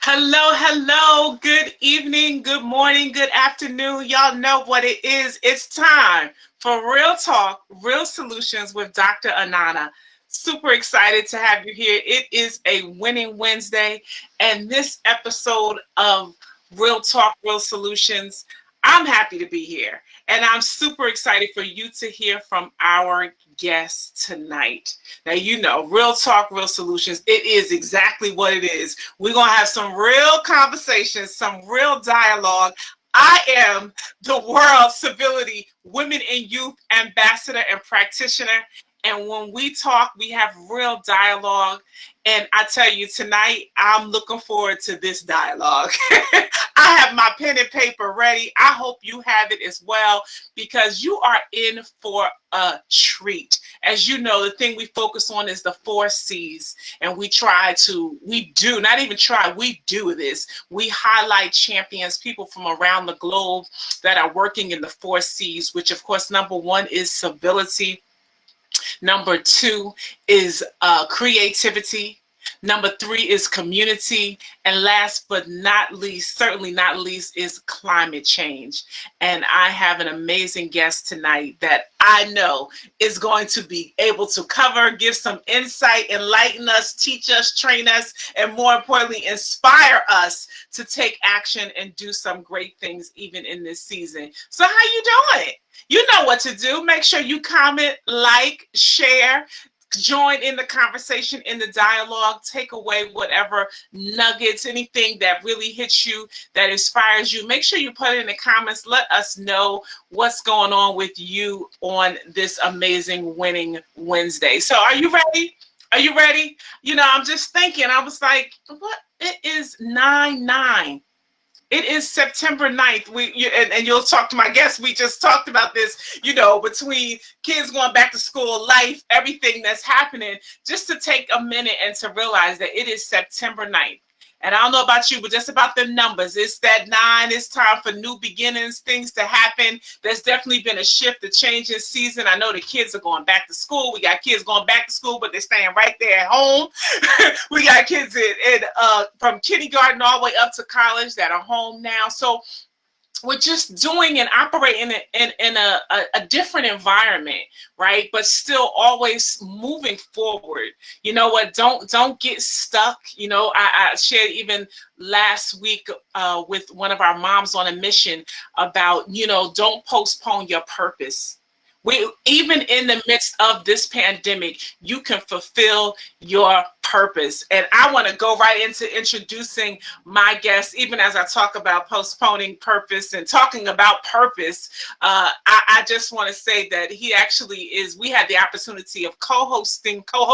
Hello, hello. Good evening, good morning, good afternoon. Y'all know what it is. It's time for Real Talk, Real Solutions with Dr. Anana. Super excited to have you here. It is a winning Wednesday, and this episode of Real Talk, Real Solutions, I'm happy to be here. And I'm super excited for you to hear from our guest tonight. Now, you know, Real Talk, Real Solutions, it is exactly what it is. We're going to have some real conversations, some real dialogue. I am the World Civility Women and Youth Ambassador and Practitioner. And when we talk, we have real dialogue. And I tell you, tonight, I'm looking forward to this dialogue. I have my pen and paper ready. I hope you have it as well, because you are in for a treat. As you know, the thing we focus on is the 4 C's, and we do this. We highlight champions, people from around the globe that are working in the 4 C's, which of course, number one is civility. Number two is creativity. Number three is community. And last but not least, certainly not least, is climate change. And I have an amazing guest tonight that I know is going to be able to cover, give some insight, enlighten us, teach us, train us, and more importantly, inspire us to take action and do some great things even in this season. So how you doing? You know what to do. Make sure you comment, like, share, join in the conversation, in the dialogue, take away whatever nuggets, anything that really hits you, that inspires you. Make sure you put it in the comments. Let us know what's going on with you on this amazing winning Wednesday. So are you ready? Are you ready? You know, I'm just thinking, I was like, what? It is 9/9. It is September 9th. And you'll talk to my guests. We just talked about this, you know, between kids going back to school, life, everything that's happening, just to take a minute and to realize that it is September 9th. And I don't know about you, but just about the numbers. It's that 9. It's time for new beginnings, things to happen. There's definitely been a shift, a change in season. I know the kids are going back to school. We got kids going back to school, but they're staying right there at home. We got kids from kindergarten all the way up to college that are home now. So we're just doing and operating in a different environment, right? But still always moving forward. You know what? Don't get stuck. You know, I shared even last week with one of our moms on a mission about, you know, don't postpone your purpose. Even in the midst of this pandemic, you can fulfill your purpose. And I want to go right into introducing my guest, even as I talk about postponing purpose and talking about purpose. I just want to say that we had the opportunity of co-authoring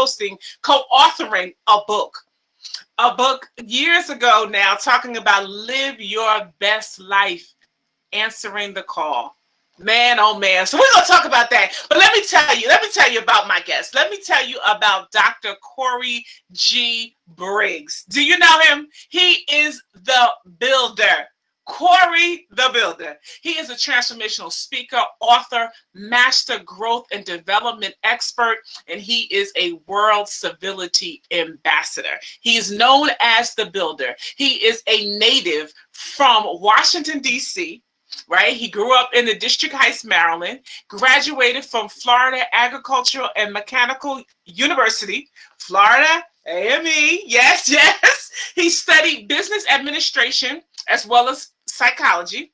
a book years ago now, talking about live your best life, answering the call. Man, oh man. So we're going to talk about that. But let me tell you about my guest. Let me tell you about Dr. Cori G. Briggs. Do you know him? He is the builder. Cori the Builder. He is a transformational speaker, author, master growth and development expert, and he is a World Civility Ambassador. He is known as the Builder. He is a native from Washington, D.C., right? He grew up in the District Heights, Maryland, graduated from Florida Agricultural and Mechanical University, Florida AME. Yes, yes. He studied business administration as well as psychology.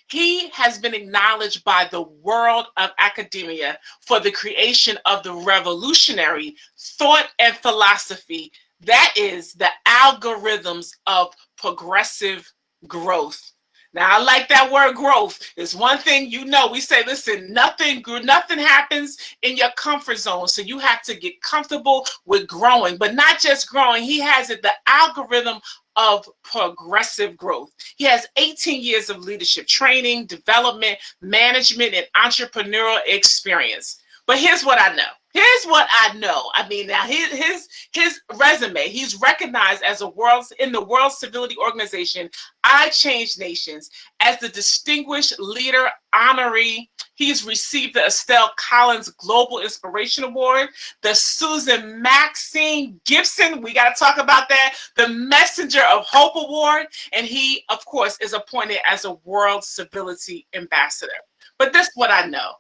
He has been acknowledged by the world of academia for the creation of the revolutionary thought and philosophy that is the algorithms of progressive growth. Now, I like that word growth. It's one thing, you know, we say, listen, nothing happens in your comfort zone. So you have to get comfortable with growing, but not just growing. He has the algorithm of progressive growth. He has 18 years of leadership training, development, management, and entrepreneurial experience. But here's what I know. Here's what I know. I mean, now his resume. He's recognized as a world in the World Civility Organization. I Change Nations as the distinguished leader honoree. He's received the Estelle Collins Global Inspiration Award, the Susan Maxine Gibson. We got to talk about that. The Messenger of Hope Award, and he, of course, is appointed as a World Civility Ambassador. But this is what I know.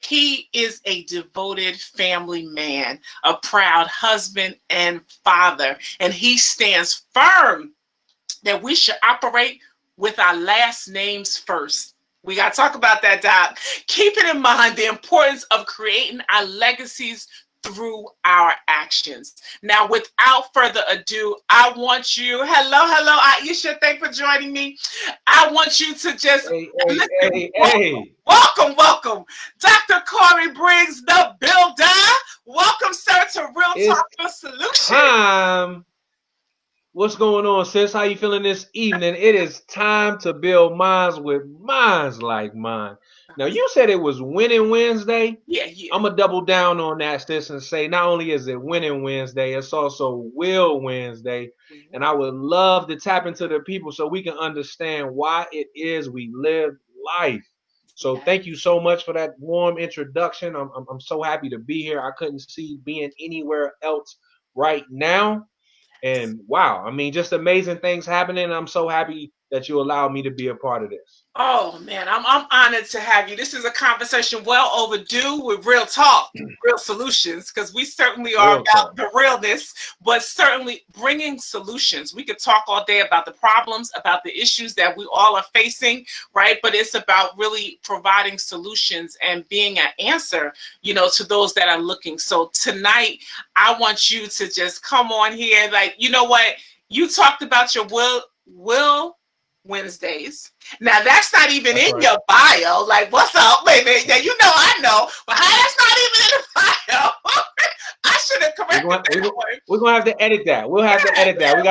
He is a devoted family man, a proud husband and father, and he stands firm that we should operate with our last names first. We got to talk about that, Doc. Keeping in mind the importance of creating our legacies through our actions. Now, without further ado, I want you, hello, Aisha, thanks for joining me. I want you to just listen. Welcome. Dr. Cori Briggs, the builder. Welcome, sir, to Real Talk for Solutions. What's going on, sis? How you feeling this evening? It is time to build minds with minds like mine. Now, you said it was Winning Wednesday. Yeah. I'm going to double down on that, sis, and say not only is it Winning Wednesday, it's also Will Wednesday. And I would love to tap into the people so we can understand why it is we live life. So thank you so much for that warm introduction. I'm so happy to be here. I couldn't see being anywhere else right now. And wow, I mean, just amazing things happening. I'm so happy that you allowed me to be a part of this. Oh man, I'm honored to have you. This is a conversation well overdue with Real Talk, Real Solutions, because we certainly are about the realness, but certainly bringing solutions. We could talk all day about the problems, about the issues that we all are facing, right? But it's about really providing solutions and being an answer, to those that are looking. So tonight, I want you to just come on here, like, you know what? You talked about your will Wednesdays. Now that's not even in your bio. Like, what's up? Wait a minute. Yeah, I know, but how that's not even in the bio? I should have corrected that. We're gonna have to edit that. We'll have to edit that. We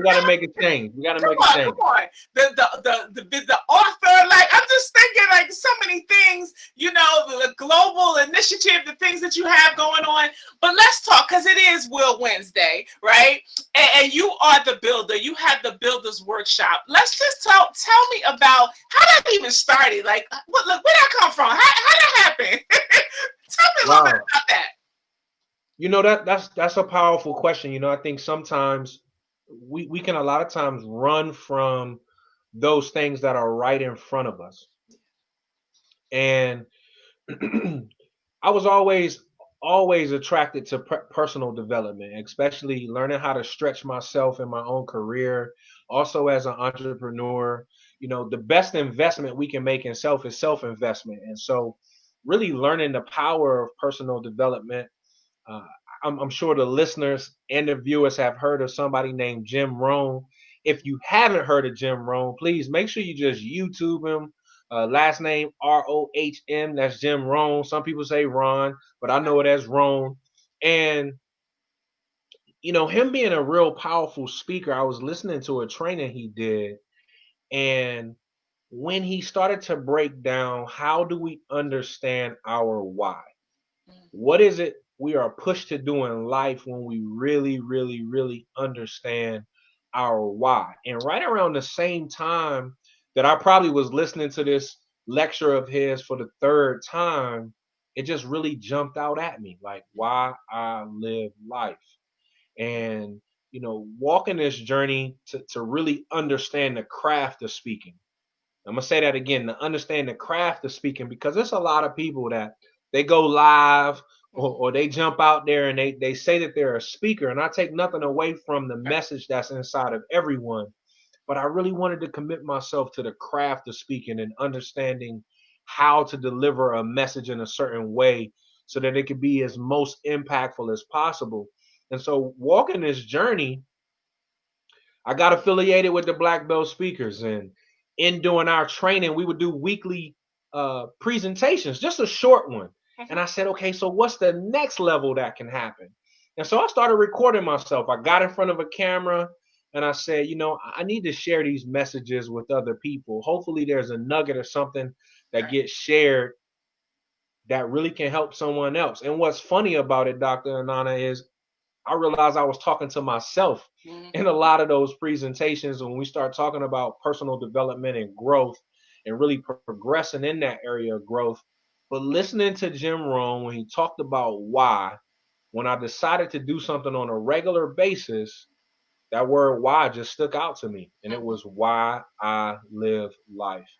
gotta make a change. We gotta make a change. Come on. The author, like, I'm just thinking, like, so many things, the global initiative, the things that you have going on. But let's talk, because it is Will Wednesday, right? And you are the builder. You have the Builders Workshop. Let's just tell me about how that even started. Like, where that come from? How that happened? Tell me a little bit about that. That's a powerful question. I think sometimes we can a lot of times run from those things that are right in front of us. And I was always attracted to personal development, especially learning how to stretch myself in my own career. Also, as an entrepreneur, the best investment we can make in self is self-investment. And so really learning the power of personal development. Uh, I'm sure the listeners and the viewers have heard of somebody named Jim Rohn. If you haven't heard of Jim Rohn, please make sure you just YouTube him. Last name Rohm. That's Jim Rohn. Some people say Ron, but I know it as Rohn. And him being a real powerful speaker, I was listening to a training he did, and when he started to break down how do we understand our why, what is it we are pushed to do in life when we really, really, really understand our why. And right around the same time that I probably was listening to this lecture of his for the third time, it just really jumped out at me, like why I live life. And, walking this journey to really understand the craft of speaking. I'm gonna say that again, to understand the craft of speaking, because there's a lot of people that they go live or they jump out there and they say that they're a speaker. And I take nothing away from the message that's inside of everyone. But I really wanted to commit myself to the craft of speaking and understanding how to deliver a message in a certain way so that it could be as most impactful as possible. And so walking this journey, I got affiliated with the Black Belt Speakers, and in doing our training, we would do weekly presentations, just a short one. And I said, okay, so what's the next level that can happen? And so I started recording myself. I got in front of a camera and I said, I need to share these messages with other people. Hopefully there's a nugget or something that gets shared that really can help someone else. And what's funny about it, Dr. Anana, is I realized I was talking to myself in a lot of those presentations when we start talking about personal development and growth and really progressing in that area of growth. But listening to Jim Rohn when he talked about why, when I decided to do something on a regular basis, that word why just stuck out to me. And it was why I live life.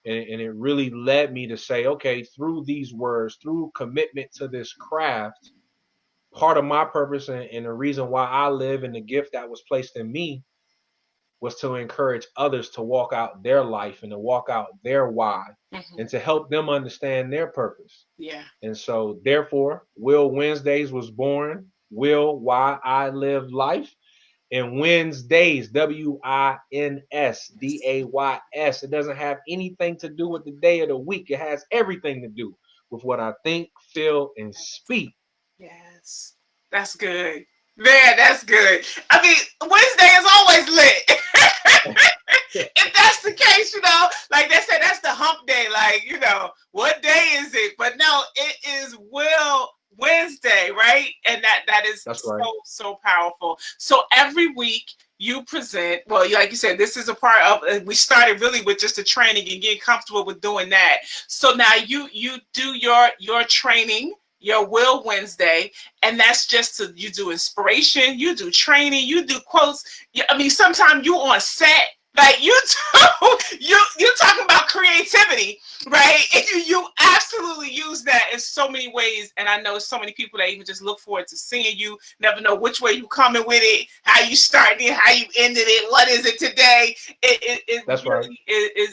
And it really led me to say, okay, through these words, through commitment to this craft, part of my purpose and the reason why I live and the gift that was placed in me was to encourage others to walk out their life and to walk out their why and to help them understand their purpose. Yeah. And so, therefore, Will Wednesdays was born. Will, why I live life. And Wednesdays, Winsdays. It doesn't have anything to do with the day of the week. It has everything to do with what I think, feel, and speak. Yes. That's good. Man, that's good. I mean, Wednesday is always lit. If that's the case, like they said, that's the hump day. Like, what day is it? But no, it is Will Wednesday, right? And that is That's so, right. so powerful. So every week you present, well, like you said, this is a part of, we started really with just the training and getting comfortable with doing that. So now you do your training, your Will Wednesday, and that's just you do inspiration, you do training, you do quotes. I mean, sometimes you on set, like you talking about creativity, right? And you absolutely use that in so many ways. And I know so many people that even just look forward to seeing you. Never know which way you coming with it, how you started it, how you ended it, what is it today. It That's right. really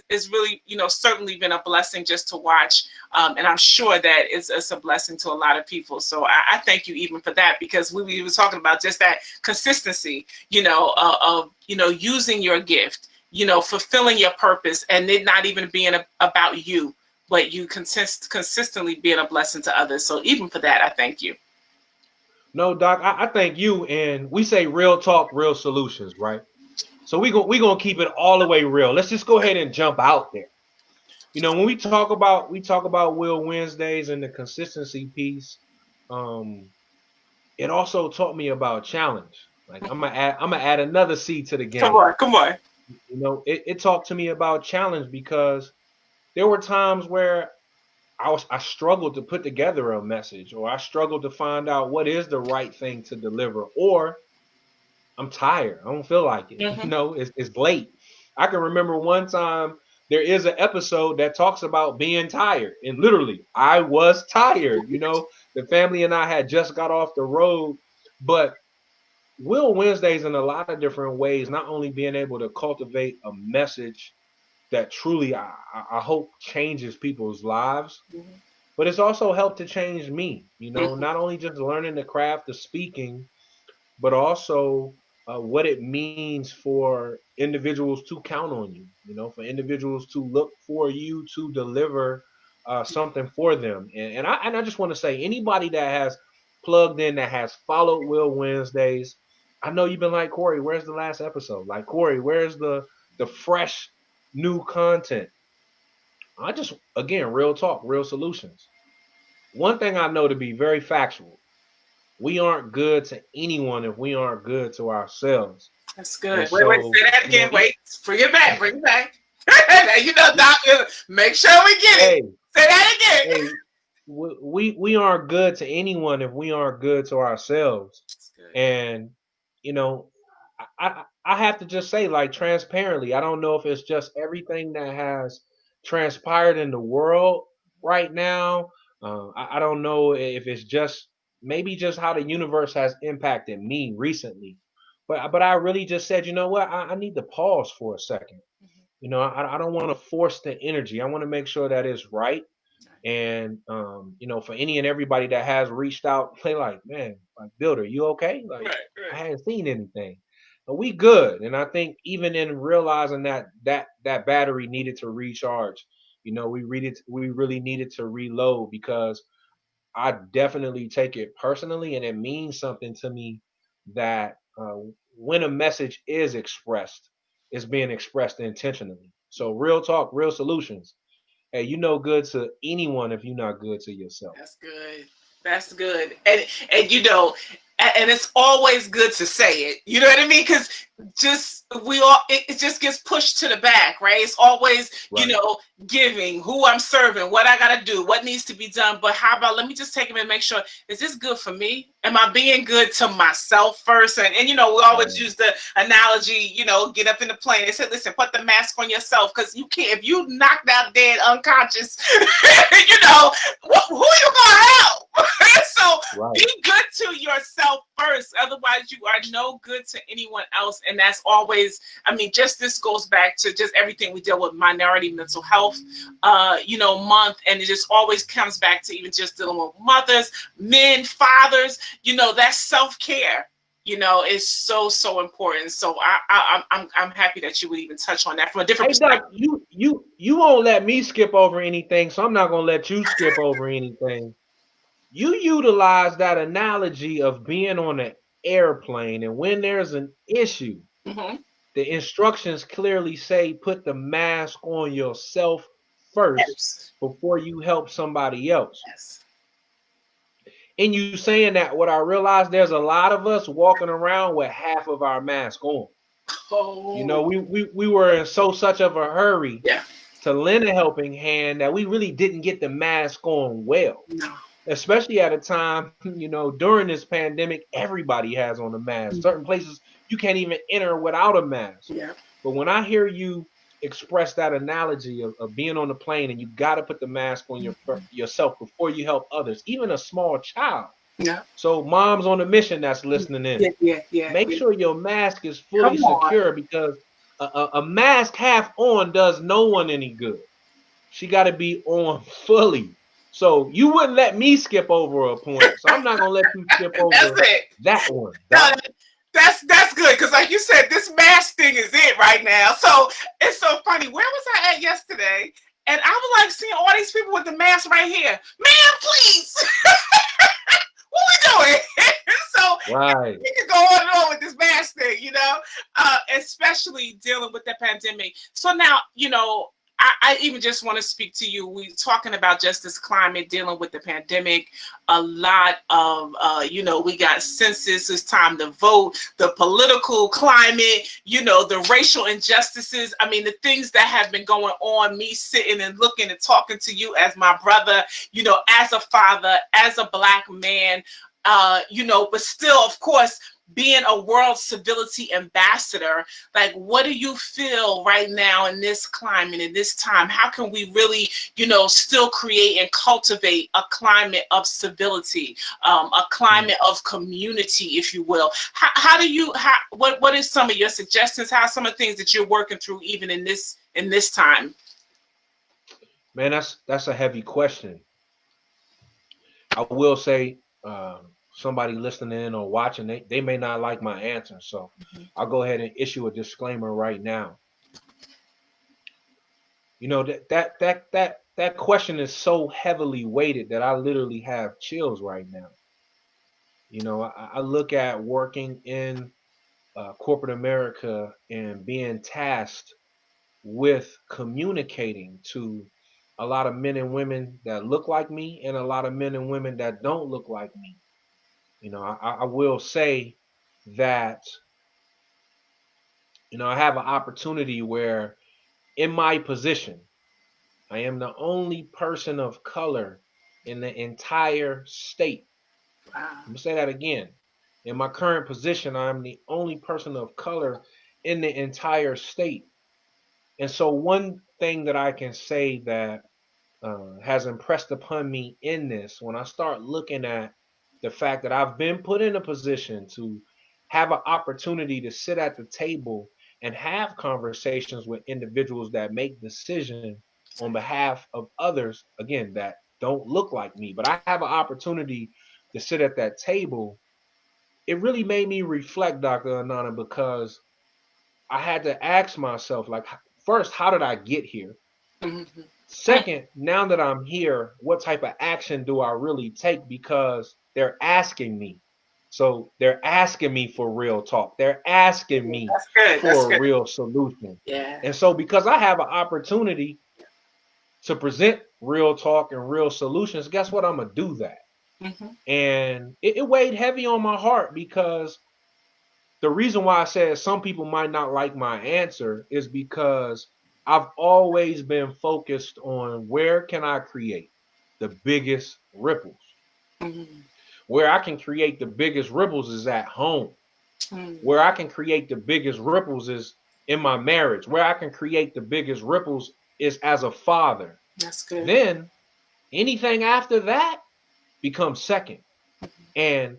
is really, certainly been a blessing just to watch. And I'm sure that it's a blessing to a lot of people. So I thank you even for that, because we were talking about just that consistency, of using your gift, fulfilling your purpose, and it not even being about you, but you consistently being a blessing to others. So even for that, I thank you. No, Doc, I thank you. And we say real talk, real solutions, right? So we gonna keep it all the way real. Let's just go ahead and jump out there. When we talk about Will Wednesdays and the consistency piece, um, it also taught me about challenge. Like I'm gonna add another C to the Come game. on, come on. It talked to me about challenge because there were times where I struggled to put together a message, or I struggled to find out what is the right thing to deliver, or I'm tired. I don't feel like it. Mm-hmm. It's late. I can remember one time there is an episode that talks about being tired, and literally I was tired. The family and I had just got off the road, but Will Wednesdays in a lot of different ways, not only being able to cultivate a message that truly I hope changes people's lives, but it's also helped to change me. Mm-hmm. Not only just learning the craft of speaking, but also what it means for individuals to count on you, for individuals to look for you to deliver something for them. And I just want to say, anybody that has plugged in, that has followed Will Wednesdays, I know you've been like, Cori, where's the last episode? Like, Cori, where's the fresh new content? I just, again, real talk, real solutions. One thing I know to be very factual: we aren't good to anyone if we aren't good to ourselves. That's And good. Wait, so, say that again. Wait, bring it back. Bring it back. Now, Doc, make sure we get it. hey, Say that again. hey, we aren't good to anyone if we aren't good to ourselves. That's good. And you know, I have to just say, like, transparently, I don't know if it's just everything that has transpired in the world right now. I don't know if it's just maybe just how the universe has impacted me recently. But I really just said, you know what, I need to pause for a second. I don't want to force the energy. I want to make sure that it's right. And for any and everybody that has reached out, play like, man, like, Builder, you okay? Like, Right, I right. hadn't seen anything. But we good. And I think even in realizing that battery needed to recharge, we really needed to reload, because I definitely take it personally, and it means something to me that when a message is expressed, it's being expressed intentionally. So real talk, real solutions. hey, you no good to anyone if you're not good to yourself. That's good. That's good. And you know, and it's always good to say it. You know what I mean? Because just we all it just gets pushed to the back, right? It's always, you Right. know, giving, who I'm serving, what I gotta do, what needs to be done. But how about let me just take them and make sure, is this good for me? Am I being good to myself first? And you know, we always Right. use the analogy, you know, get up in the plane. They said, listen, put the mask on yourself because you can't if you knocked out dead unconscious, you know, who you gonna help? So Right. be good to yourself first. Otherwise, you are no good to anyone else. And that's always, I mean, just this goes back to just everything we deal with minority mental health, you know, month. And it just always comes back to even just dealing with mothers, men, fathers, you know, that self-care, you know, is so important. So I'm happy that you would even touch on that from a different Hey Doc, perspective. you won't let me skip over anything, so I'm not gonna let you skip over anything. You utilize that analogy of being on an airplane, and when there's an issue, Mm-hmm. the instructions clearly say put the mask on yourself first Yes. before you help somebody else. Yes. And you saying that, what I realize, there's a lot of us walking around with half of our mask on. You Oh, know, we were in such of a hurry yeah. to lend a helping hand that we really didn't get the mask on well. No. Especially at a time, you know, during this pandemic, everybody has on a mask. Certain places you can't even enter without a mask. Yeah. But when I hear you express that analogy of being on the plane and you got to put the mask on yourself before you help others, even a small child. Yeah. So moms on a mission that's listening in, make Yeah. sure your mask is fully Come on. secure, because a mask half on does no one any good. She got to be on fully. So you wouldn't let me skip over a point, so I'm not gonna let you skip That's over it. that one, No, Doc. that's good because, like you said, this mask thing is it right now. So it's so funny. Where was I at yesterday? And I was like seeing all these people with the mask right here. Man, please, what we doing? So Right. we can go on and on with this mask thing, you know, especially dealing with the pandemic. So now, you know, I even just want to speak to you. We talking about just this climate, dealing with the pandemic. A lot of, you know, we got census. It's time to vote. The political climate, you know, the racial injustices. I mean, the things that have been going on. Me sitting and looking and talking to you as my brother, you know, as a father, as a Black man. You know, but still, of course, being a World Civility Ambassador, like, what do you feel right now in this climate, in this time? How can we really, you know, still create and cultivate a climate of civility, a climate of community, if you will? How do you, what is some of your suggestions? How are some of the things that you're working through even in this time? Man, that's a heavy question. I will say, somebody listening in or watching, they may not like my answer, so I'll go ahead and issue a disclaimer right now. You know, that question is so heavily weighted that I literally have chills right now. You know, I look at working in corporate America and being tasked with communicating to a lot of men and women that look like me and a lot of men and women that don't look like me. You know, I will say that, you know, I have an opportunity where in my position, I am the only person of color in the entire state. Wow. I'm gonna say that again. In my current position, I'm the only person of color in the entire state. And so, one thing that I can say that has impressed upon me in this, when I start looking at the fact that I've been put in a position to have an opportunity to sit at the table and have conversations with individuals that make decisions on behalf of others, again, that don't look like me, but I have an opportunity to sit at that table. It really made me reflect, Dr. Anana, because I had to ask myself, like, first, how did I get here? Mm-hmm. Second, now that I'm here, what type of action do I really take? Because they're asking me. So they're asking me for real talk. They're asking me That's good. That's for a good. real solution. Yeah. And so, because I have an opportunity to present real talk and real solutions, guess what? I'm gonna do that. Mm-hmm. And it weighed heavy on my heart, because the reason why I said some people might not like my answer is because I've always been focused on where can I create the biggest ripples. Mm-hmm. Where I can create the biggest ripples is at home. Mm-hmm. Where I can create the biggest ripples is in my marriage. Where I can create the biggest ripples is as a father. That's good. Then anything after that becomes second. And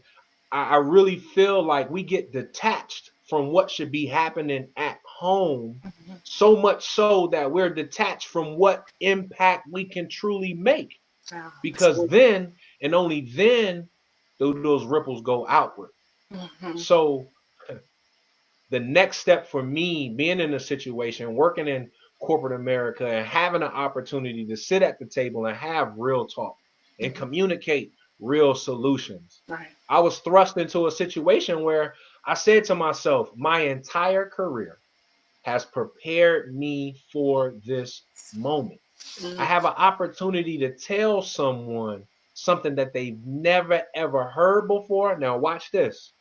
I really feel like we get detached from what should be happening at home, Mm-hmm. so much so that we're detached from what impact we can truly make. Oh, Because then, and only then, do those ripples go outward. mm-hmm. So the next step for me, being in a situation, working in corporate America, and having an opportunity to sit at the table and have real talk and Mm-hmm. communicate real solutions. Right. I was thrust into a situation where I said to myself, my entire career has prepared me for this moment. Mm-hmm. I have an opportunity to tell someone something that they've never ever heard before. Now watch this.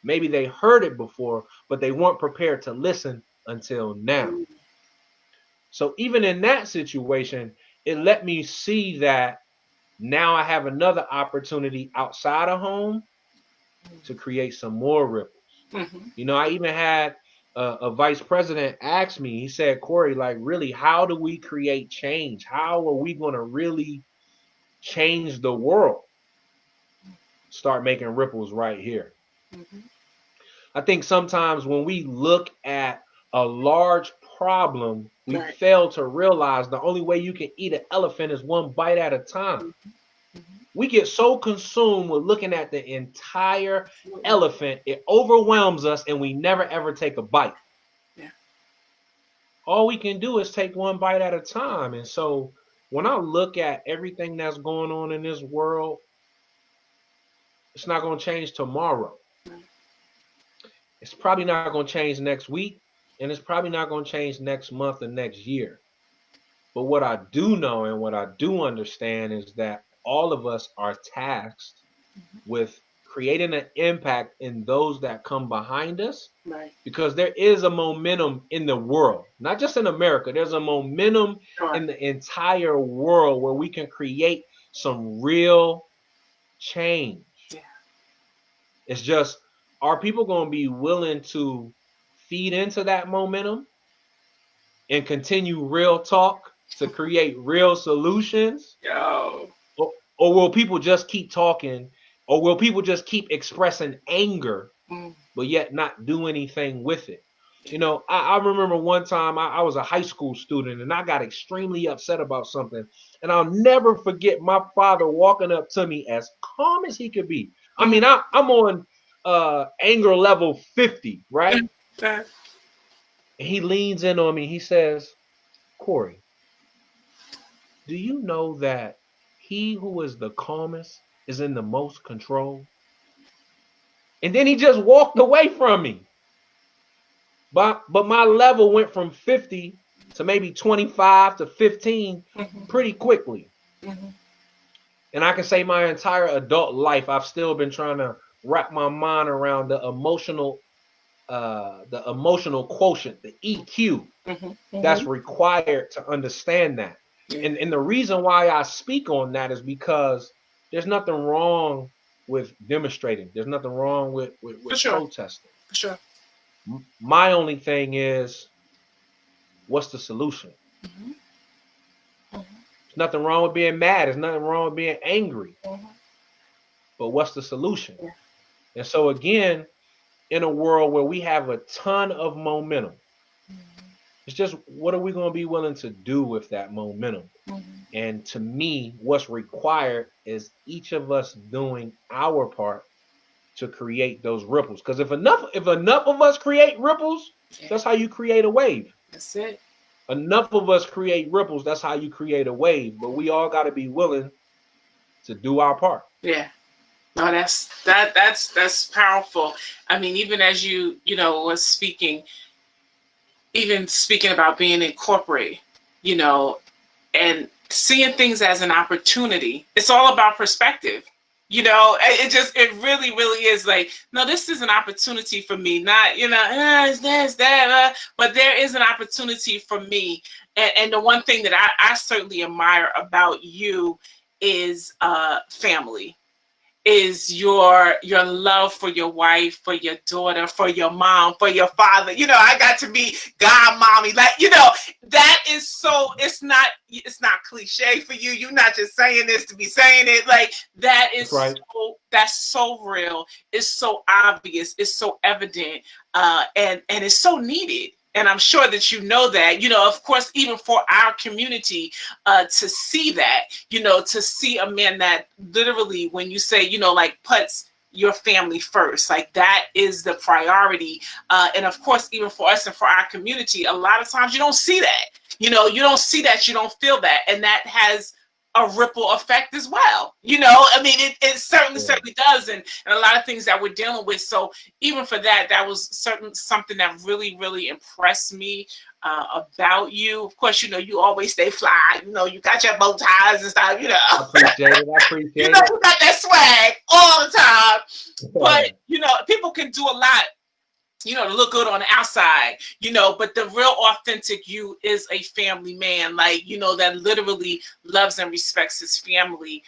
Maybe they heard it before, but they weren't prepared to listen until now. Mm-hmm. So even in that situation, it let me see that now I have another opportunity outside of home to create some more ripples. Mm-hmm. You know, I even had a vice president ask me, he said, Cori, like, really, how do we create change? How are we going to really change the world? Start making ripples right here. Mm-hmm. I think sometimes when we look at a large problem, we Right. fail to realize the only way you can eat an elephant is one bite at a time. Mm-hmm. We get so consumed with looking at the entire elephant, it overwhelms us and we never ever take a bite. Yeah. All we can do is take one bite at a time. And so when I look at everything that's going on in this world, it's not going to change tomorrow. Right. It's probably not going to change next week, and it's probably not going to change next month or next year. But what I do know and what I do understand is that all of us are tasked Mm-hmm. with creating an impact in those that come behind us, Right. because there is a momentum in the world, not just in America. There's a momentum Sure. in the entire world where we can create some real change. Yeah. It's just, are people going to be willing to feed into that momentum and continue real talk to create real solutions? Yo. Or will people just keep talking? Or will people just keep expressing anger, Mm. but yet not do anything with it? You know, I remember one time I was a high school student and I got extremely upset about something. And I'll never forget my father walking up to me as calm as he could be. I mean, I'm on anger level 50, right? That. And he leans in on me. He says, Cori, do you know that he who is the calmest is in the most control? And then he just walked away from me. But my level went from 50 to maybe 25 to 15 Mm-hmm. pretty quickly. Mm-hmm. And I can say my entire adult life, I've still been trying to wrap my mind around the emotional quotient, the EQ Mm-hmm. that's required to understand that. Yeah. And the reason why I speak on that is because there's nothing wrong with demonstrating. There's nothing wrong with For sure. protesting. For sure. My only thing is, what's the solution? Mm-hmm. Mm-hmm. There's nothing wrong with being mad. There's nothing wrong with being angry. Mm-hmm. But what's the solution? Yeah. And so again, in a world where we have a ton of momentum, Mm-hmm. it's just, what are we going to be willing to do with that momentum? Mm-hmm. And to me, what's required is each of us doing our part to create those ripples. Because if enough of us create ripples, Yeah. that's how you create a wave. That's it. Enough of us create ripples, that's how you create a wave. But we all got to be willing to do our part. Yeah. No, that's powerful. I mean, even as you was speaking, even speaking about being in corporate, and seeing things as an opportunity. It's all about perspective. It really, really is like, no, this is an opportunity for me. Not, it's this, that, but there is an opportunity for me. And the one thing that I certainly admire about you is family, is your love for your wife, for your daughter, for your mom, for your father. I got to be god mommy, like, that is so, it's not cliche for you. You're not just saying this to be saying it. Like, that is That's right. that's so real. It's so obvious, it's so evident, and it's so needed. And I'm sure that that, of course, even for our community, to see that, to see a man that literally, when you say, like, puts your family first, like, that is the priority. And of course, even for us and for our community, a lot of times you don't see that. You don't see that, you don't feel that. And that has a ripple effect as well. I mean, it certainly, Yeah. certainly does. And a lot of things that we're dealing with. So even for that, that was something that really, really impressed me about you. Of course, you always stay fly. You got your bow ties and stuff. I appreciate it. I appreciate it. You got that swag all the time. But people can do a lot, to look good on the outside, but the real authentic you is a family man, like, that literally loves and respects his family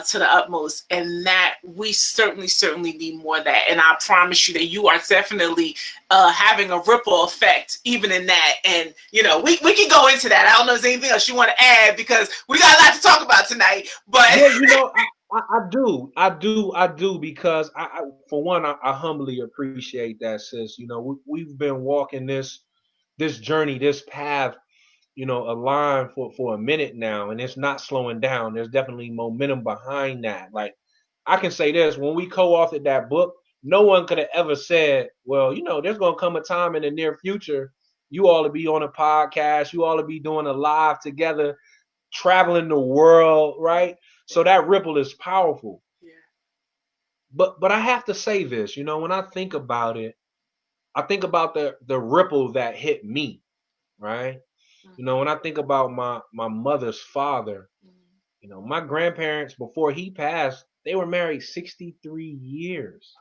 to the utmost. And that we certainly, certainly need more of that. And I promise you that you are definitely having a ripple effect even in that. And, we can go into that. I don't know if there's anything else you want to add, because we got a lot to talk about tonight. But Yeah, I do, because for one, I humbly appreciate that, sis. We've been walking this journey, this path, aligned for a minute now, and it's not slowing down. There's definitely momentum behind that. Like, I can say this: when we co-authored that book, no one could have ever said, "Well, there's gonna come a time in the near future you all to be on a podcast, you all to be doing a live together, traveling the world, right?" So that ripple is powerful. yeah. But I have to say this, when I think about it, I think about the ripple that hit me, right? When I think about my mother's father, my grandparents, before he passed, they were married 63 years.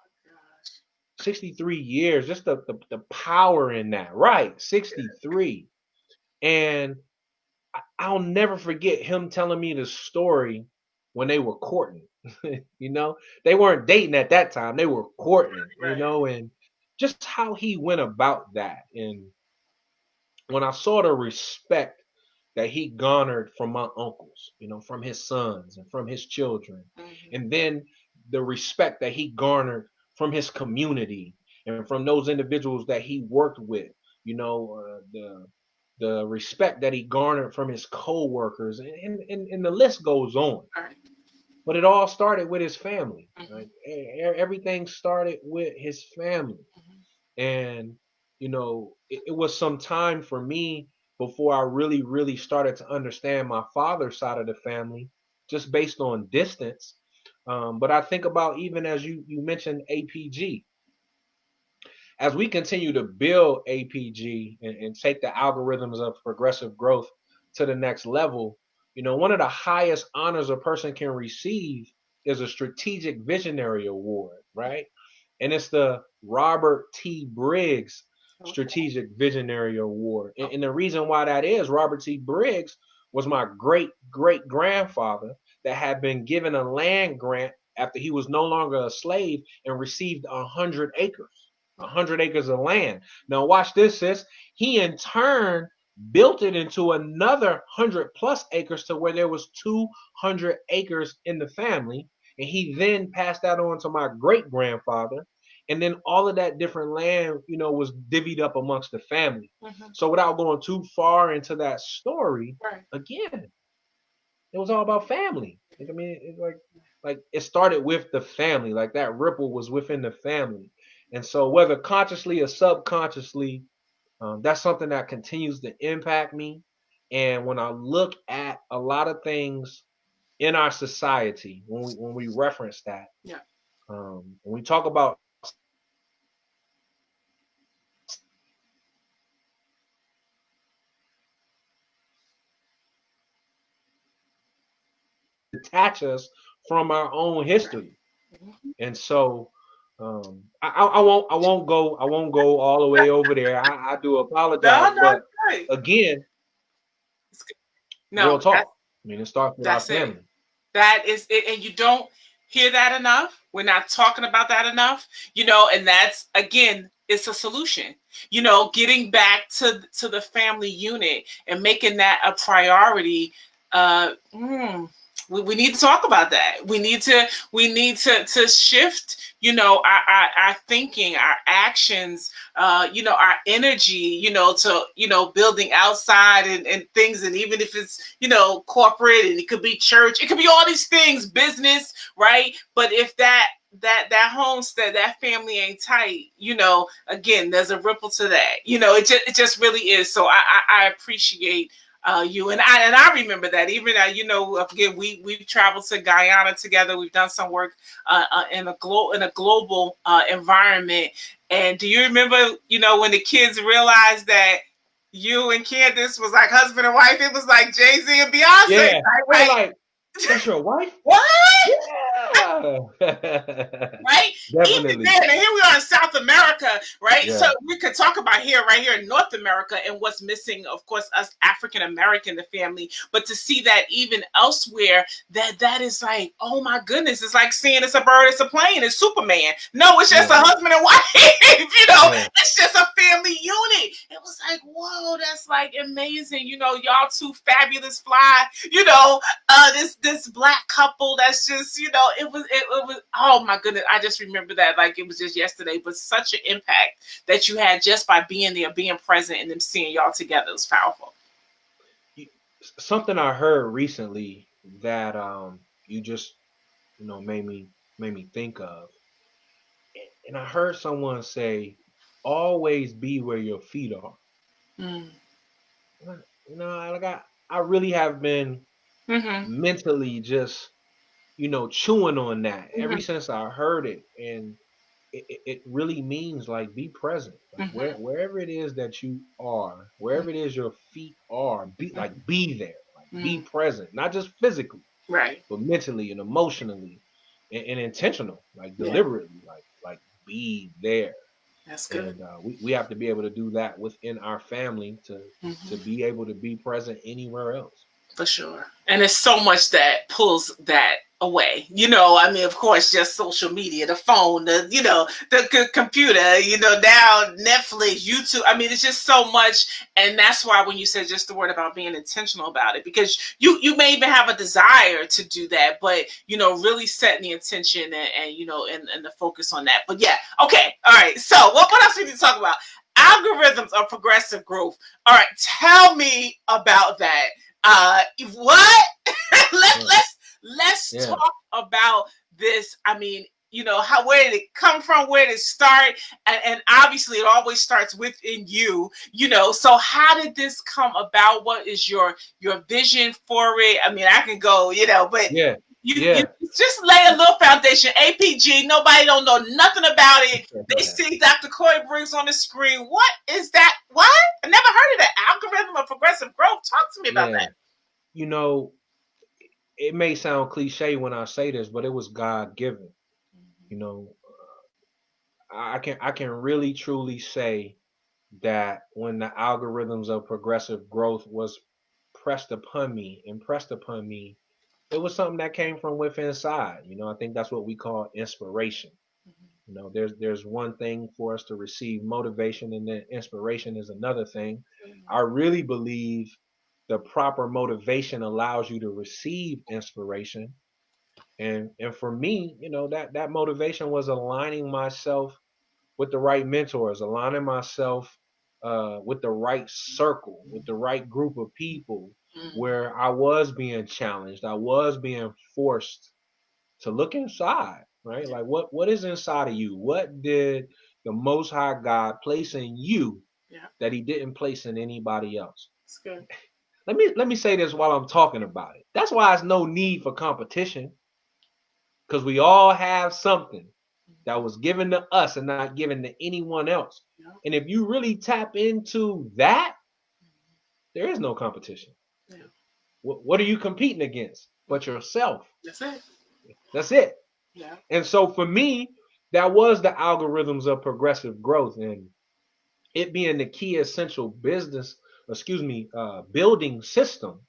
63 years, just the power in that, right? 63. And I'll never forget him telling me the story when they were courting. you know, they weren't dating at that time, they were courting, Right. and just how he went about that. And when I saw the respect that he garnered from my uncles, from his sons and from his children, Mm-hmm. and then the respect that he garnered from his community and from those individuals that he worked with, the respect that he garnered from his co-workers, and the list goes on. All right. But it all started with his family. Mm-hmm. Right? Everything started with his family. Mm-hmm. And, it was some time for me before I really, really started to understand my father's side of the family, just based on distance. But I think about, even as you mentioned APG, as we continue to build APG and take the algorithms of progressive growth to the next level, one of the highest honors a person can receive is a strategic visionary award, right? And it's the Robert T. Briggs Okay. Strategic Visionary Award. And, Oh, and the reason why that is, Robert T. Briggs was my great great grandfather that had been given a land grant after he was no longer a slave and received 100 acres. 100 acres of land. Now, watch this, sis. He in turn built it into another 100 plus acres to where there was 200 acres in the family. And he then passed that on to my great grandfather. And then all of that different land, was divvied up amongst the family. mm-hmm. So without going too far into that story, Right. again, it was all about family. Like, I mean, it's like it started with the family. Like, that ripple was within the family. And so, whether consciously or subconsciously, that's something that continues to impact me. And when I look at a lot of things in our society, when we reference that, Yeah. when we talk about detach us from our own history. Mhm. And so I won't go all the way over there. I do apologize, No, no, but it's good. again, It's good. real No, talk. I mean, it starts with our that's it. family. That is it, and you don't hear that enough. We're not talking about that enough, and that's again, it's a solution. Getting back to the family unit and making that a priority. Uh, mm, we need to talk about that. We need to shift, our thinking, our actions, our energy, to, building outside and things. And even if it's, corporate, and it could be church, it could be all these things, business, right? But if that homestead, that family ain't tight, again, there's a ripple to that. It just really is. So I appreciate you, and I remember that. Even again, we've traveled to Guyana together. We've done some work in a global environment. And do you remember, when the kids realized that you and Candace was like husband and wife? It was like Jay-Z and Beyonce, Yeah, they're right? like, that's your wife? What? Yeah. Right? Even Definitely. then, and here we are in South America, right? So Yeah. we could talk about right here in North America, and what's missing, of course, us African American, the family. But to see that even elsewhere, that is like, oh my goodness, it's like seeing it's a bird, it's a plane, it's Superman. No, it's just Yeah. a husband and wife. Yeah. It's just a family unit. It was like, whoa, that's like amazing. Y'all two fabulous fly. This black couple that's just, it was, oh my goodness, I just remember that like it was just yesterday. But such an impact that you had just by being there, being present, and them seeing y'all together. It was powerful. Something I heard recently that you just made me think of, and I heard someone say, "Always be where your feet are." Mm. Like I really have been Mm-hmm. mentally just chewing on that ever Mm-hmm. since I heard it, and it really means like be present, like Mm-hmm. wherever it is that you are, wherever it is your feet are, be there, like be Mm-hmm. present, not just physically, Right. but mentally and emotionally, and intentional, like Yeah, deliberately, like be there. that's good. And we have to be able to do that within our family to Mm-hmm. be able to be present anywhere else. For sure. And there's so much that pulls that away. I mean, of course, just social media, the phone, the computer, now Netflix, YouTube. I mean, it's just so much. And that's why when you said just the word about being intentional about it, because you may even have a desire to do that, but, really setting the intention and the focus on that. But yeah, okay. All right. So what else we need to talk about? Algorithms of progressive growth. All right. Tell me about that. What? let's Yeah, let's let's yeah, talk about this. I mean, where did it come from? Where did it start? And obviously, it always starts within you. So how did this come about? What is your vision for it? I mean, I can go, but yeah, you yeah. just lay a little foundation. APG, nobody don't know nothing about it. They see Dr. Cori Briggs on the screen. What is that? What? I never heard of that. Algorithm of progressive growth. Talk to me about Yeah. You know, it may sound cliche when I say this, but it was God given. You know, I can really truly say that when the algorithms of progressive growth was impressed upon me, it was something that came from within inside. I think that's what we call inspiration. There's one thing for us to receive motivation, and then inspiration is another thing. I really believe the proper motivation allows you to receive inspiration. And for me, that motivation was aligning myself with the right mentors, aligning myself with the right circle, with the right group of people, that. where I was being challenged, I was being forced to look inside, right? Like what is inside of you? What did the Most High God place in you Yeah, that He didn't place in anybody else? it's good. Let me say this while I'm talking about it. That's why there's no need for competition, because we all have something that was given to us and not given to anyone else. Yeah, And if you really tap into that, there is no competition. yeah, What are you competing against? but yourself. That's it. That's it. Yeah. And so for me, that was the algorithms of progressive growth, and it being the key essential building system,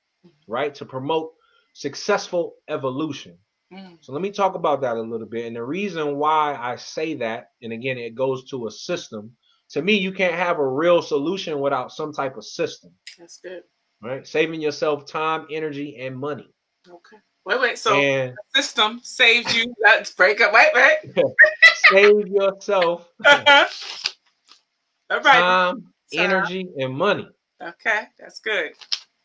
right, to promote successful evolution. Mm. So let me talk about that a little bit. And the reason why I say that, and again, it goes to a system. To me, you can't have a real solution without some type of system, That's good. right? Saving yourself time, energy, and money. Okay. Wait. So And the system saved you. Let's break up. Wait. save yourself All right. time, Time. energy, and money. Okay. That's good.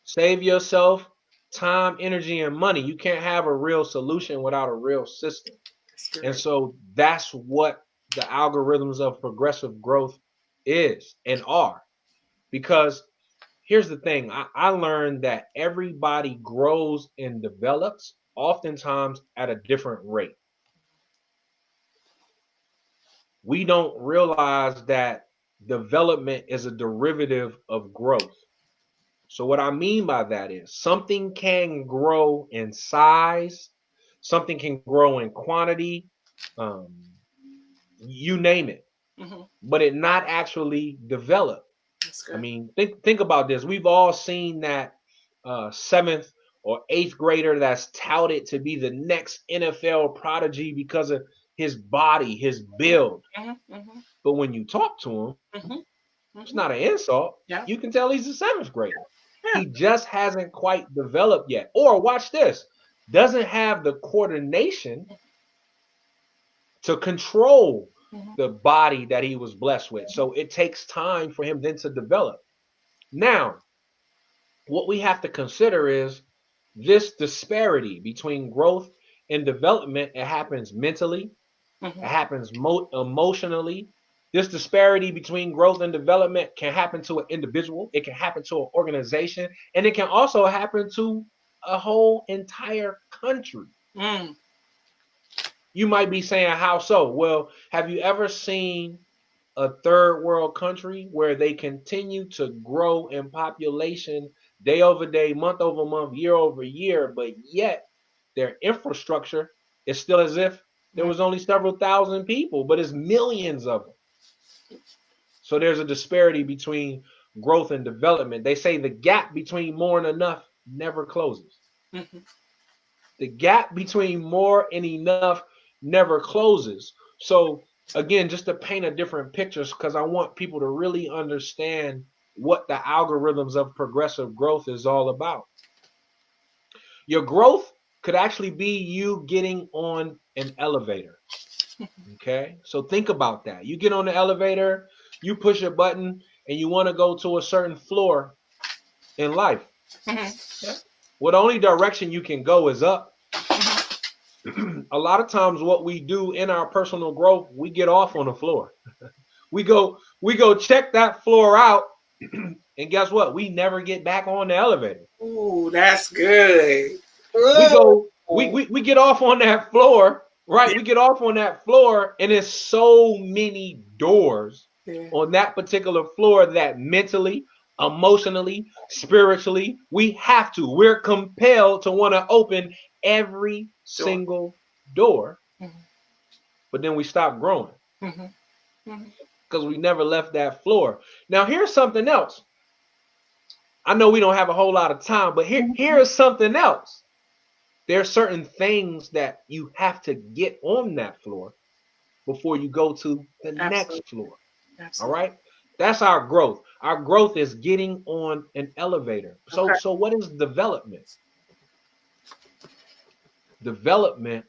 Save yourself time, energy, and money. You can't have a real solution without a real system. That's good. And so that's what the algorithms of progressive growth is and are. Because here's the thing, I learned that everybody grows and develops oftentimes at a different rate. We don't realize that development is a derivative of growth. So what I mean by that is something can grow in size, something can grow in quantity, um, you name it, Mm-hmm. but it not actually develop. That's I good. mean, think about this. We've all seen that seventh or eighth grader that's touted to be the next NFL prodigy because of his body, his build. Mm-hmm. Mm-hmm. But when you talk to him, Mm-hmm. it's Mm-hmm. not an insult. Yeah. You can tell he's a seventh grader. Yeah. He just hasn't quite developed yet. Or watch this, doesn't have the coordination to control Mm-hmm. the body that he was blessed with. So it takes time for him then to develop. Now, what we have to consider is this disparity between growth and development. It happens mentally, Mm-hmm. it happens emotionally. This disparity between growth and development can happen to an individual, it can happen to an organization, and it can also happen to a whole entire country. Mm. You might be saying, how so? Well, have you ever seen a third world country where they continue to grow in population day over day, month over month, year over year, but yet their infrastructure is still as if there was only several thousand people, but it's millions of them. So there's a disparity between growth and development. They say the gap between more and enough never closes. Mm-hmm. The gap between more and enough never closes. So again, just to paint a different picture, because I want people to really understand what the algorithms of progressive growth is all about. Your growth could actually be you getting on an elevator. Okay, so think about that. You get on the elevator, you push a button, and you want to go to a certain floor in life. Mm-hmm. Yeah. Well, the only direction you can go is up. A lot of times what we do in our personal growth, we get off on the floor. We go check that floor out, and guess what? We never get back on the elevator. Ooh, that's good. We Ooh. go we get off on that floor, right? We get off on that floor, and there's so many doors Yeah. on that particular floor that mentally, emotionally, spiritually, we're compelled to want to open every Door. single door, Mm-hmm. but then we stop growing Mm-hmm. Mm-hmm. because we never left that floor. Now, here's something else. I know we don't have a whole lot of time, but here's something else. There are certain things that you have to get on that floor before you go to the next Absolutely. floor. All Absolutely. right? That's our growth. Our growth is getting on an elevator. Okay. So what is development? Development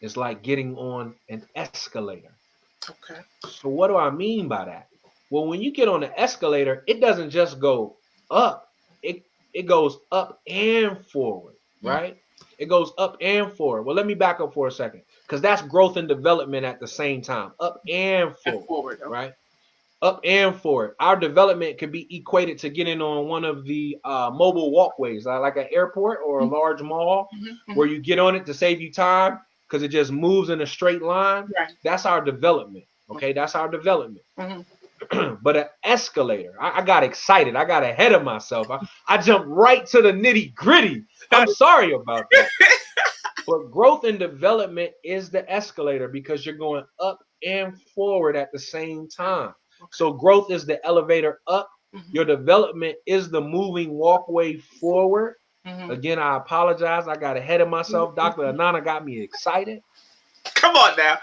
is like getting on an escalator. Okay. So what do I mean by that? Well, when you get on the escalator, it doesn't just go up. It goes up and forward, Mm-hmm. right? It goes up and forward. Well, let me back up for a second, because that's growth and development at the same time. Up and And forward, forward. Okay. right? Up and forward. Our development can be equated to getting on one of the mobile walkways, like an airport or a large mall, Mm-hmm. where you get on it to save you time because it just moves in a straight line. Right. That's our development. Okay, that's our development. Mm-hmm. But an escalator, I got excited. I got ahead of myself. I jumped right to the nitty gritty. I'm sorry about that. But growth and development is the escalator because you're going up and forward at the same time. Okay. So growth is the elevator up. Your development is the moving walkway forward. Again, I apologize. I got ahead of myself. Dr. Anana got me excited. Come on now.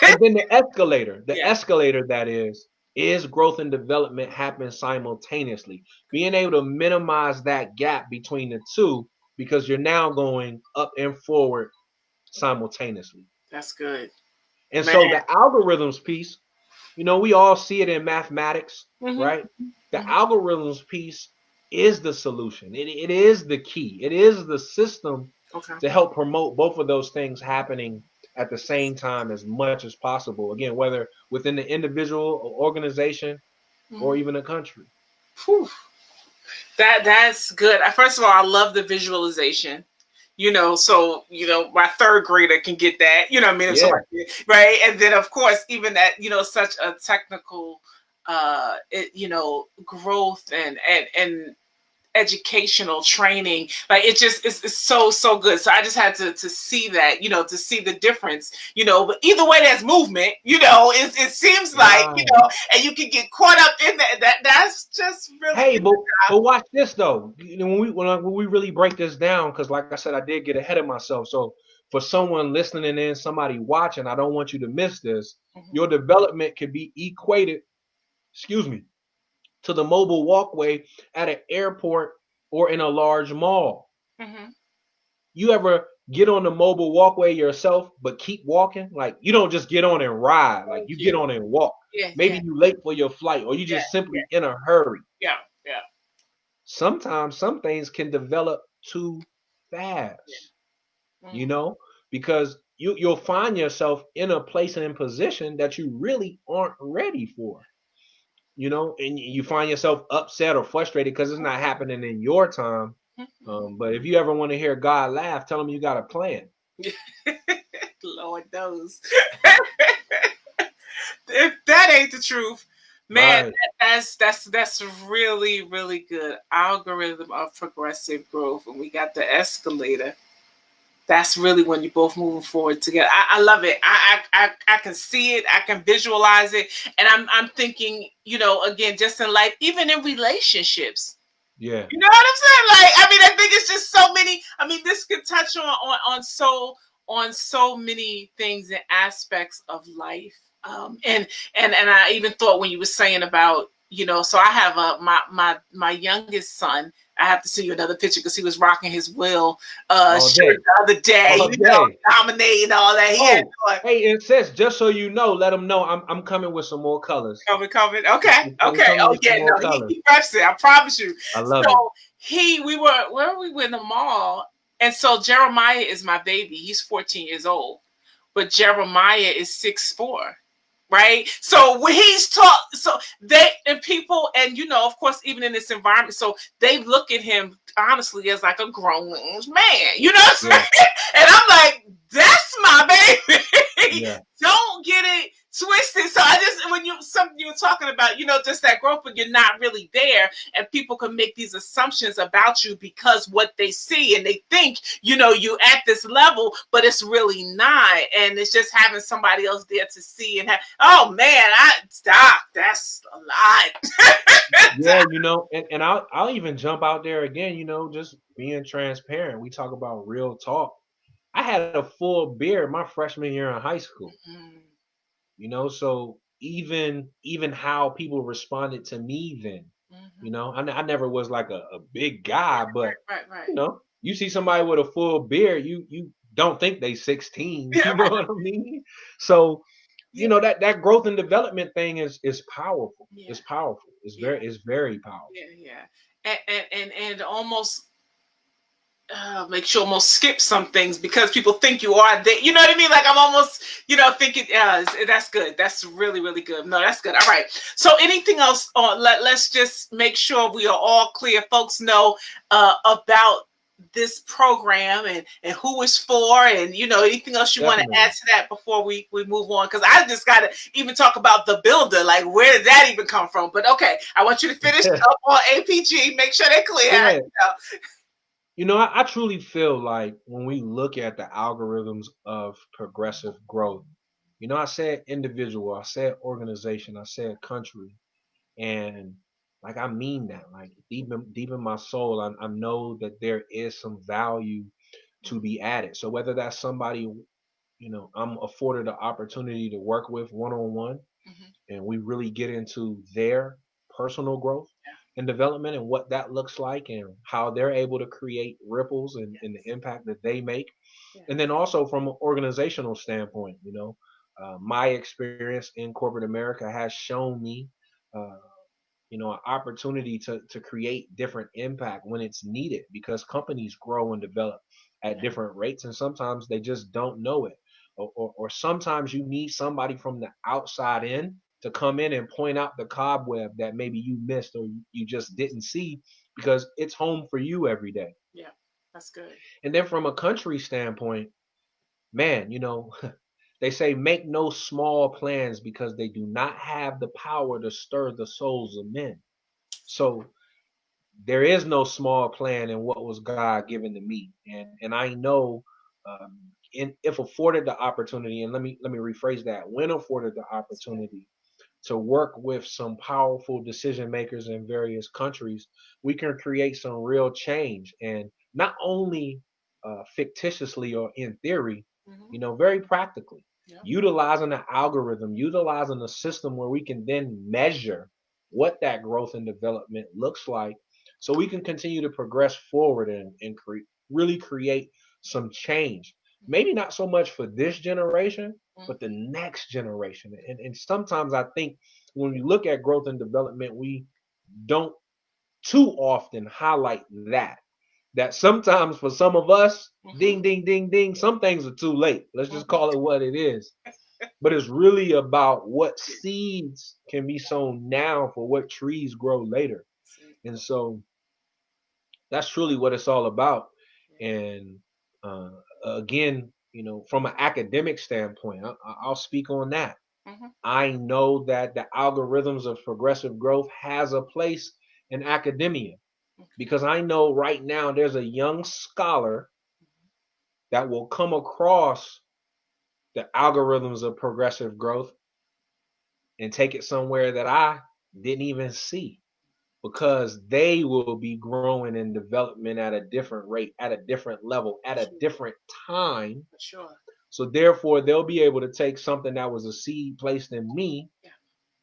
And then the escalator, Yeah. escalator that is growth and development happen simultaneously. Being able to minimize that gap between the two because you're now going up and forward simultaneously. That's good. And Man. so the algorithms piece, we all see it in mathematics, right? The algorithms piece is the solution. It is the key. It is the system to help promote both of those things happening at the same time as much as possible. Again, whether within the individual or organization or even a country. Whew. That's good. First of all, I love the visualization. So my third grader can get that. You know what I mean? Yeah. Right. And then of course, even that, such a technical growth and educational training, like it's so good. So I just had to see that, to see the difference, but either way there's movement, it seems like, and you can get caught up in that's just really hey, but watch this though. When we really break this down, because like I said, I did get ahead of myself. So for someone listening in, somebody watching, I don't want you to miss this. Your development can be equated, to the mobile walkway at an airport or in a large mall. You ever get on the mobile walkway yourself, but keep walking? Like you don't just get on and ride, like you get on and walk. Maybe you late for your flight or you just simply in a hurry. Yeah. Sometimes some things can develop too fast, because you'll find yourself in a place and in position that you really aren't ready for. And you find yourself upset or frustrated because it's not happening in your time. But if you ever want to hear God laugh, tell him you got a plan. Lord knows. If that ain't the truth, man, that's really, really good. Algorithm of progressive growth, and we got the escalator. That's really when you're both moving forward together. I love it. I can see it. I can visualize it. And I'm thinking, again, just in life, even in relationships. Yeah. You know what I'm saying? Like, I think it's just so many. This could touch on so many things and aspects of life. And I even thought when you were saying about, so I have my youngest son. I have to see you another picture because he was rocking his Will shirt the other day, dominating all that. Hey, and sis, just so you know, let him know I'm coming with some more colors. Coming. Okay. Oh yeah, no, he reps it. I promise you. I love it. We were in the mall, and so Jeremiah is my baby. He's 14 years old, but Jeremiah is 6'4". Right. So when he's taught, so they and people, and of course, even in this environment, so they look at him honestly as like a grown man, you know what I'm saying? And I'm like, that's my baby. Don't get it twisted. So I just, when something you were talking about, just that growth, but you're not really there, and people can make these assumptions about you because what they see, and they think, you at this level, but it's really not, and it's just having somebody else there to see and have. Oh man, that's a lot. Yeah, and I'll even jump out there again, just being transparent. We talk about real talk. I had a full beard my freshman year in high school. So even how people responded to me then, I never was like a big guy, but right. You see somebody with a full beard, you don't think they 16, you know what I mean? So that growth and development thing is powerful. It's powerful. It's very powerful. And almost makes you almost skip some things because people think you are there. You know what I mean? Like I'm almost, thinking, that's good. That's really, really good. No, that's good. All right. So anything else? Let's just make sure we are all clear. Folks know about this program and who it's for, and anything else you want to add Definitely. to that before we move on, because I just got to even talk about the builder, like where did that even come from? But okay, I want you to finish up on APG, make sure they're clear. Yeah. I truly feel like when we look at the algorithms of progressive growth, I said individual, I said organization, I said country, and like I mean that, like deep in my soul, I know that there is some value to be added. So whether that's somebody, I'm afforded the opportunity to work with one on one, Mhm. and we really get into their personal growth Yeah. and development and what that looks like and how they're able to create ripples and the Yes. impact that they make. Yeah. And then also from an organizational standpoint, my experience in corporate America has shown me uh, an opportunity to create different impact when it's needed, because companies grow and develop at Yeah. different rates, and sometimes they just don't know it, or sometimes you need somebody from the outside in to come in and point out the cobweb that maybe you missed or you just didn't see, because it's home for you every day. Yeah. That's good. And then from a country standpoint, man, they say make no small plans because they do not have the power to stir the souls of men. So there is no small plan in what was God given to me, and I know, if afforded the opportunity, and let me rephrase that, when afforded the That's good. opportunity to work with some powerful decision makers in various countries, we can create some real change, and not only fictitiously or in theory, Hmm. very practically, Yeah. utilizing an algorithm, utilizing a system where we can then measure what that growth and development looks like, so we can continue to progress forward and really create some change. Maybe not so much for this generation, but the Hmm. next generation. And sometimes I think when we look at growth and development, we don't too often highlight that sometimes for some of us, Hmm. ding, ding, ding, ding, some things are too late. Let's just Hmm. call it what it is. But it's really about what seeds can be sown now for what trees grow later. See. And so that's truly what it's all about. Yeah. And uh, again, from an academic standpoint, I'll speak on that. Hmm. I know that the algorithms of progressive growth has a place in academia, Okay. because I know right now there's a young scholar that will come across the algorithms of progressive growth and take it somewhere that I didn't even see, because they will be growing in development at a different rate, at a different level, at a Sure. different time. For sure. So therefore, they'll be able to take something that was a seed placed in me Yeah.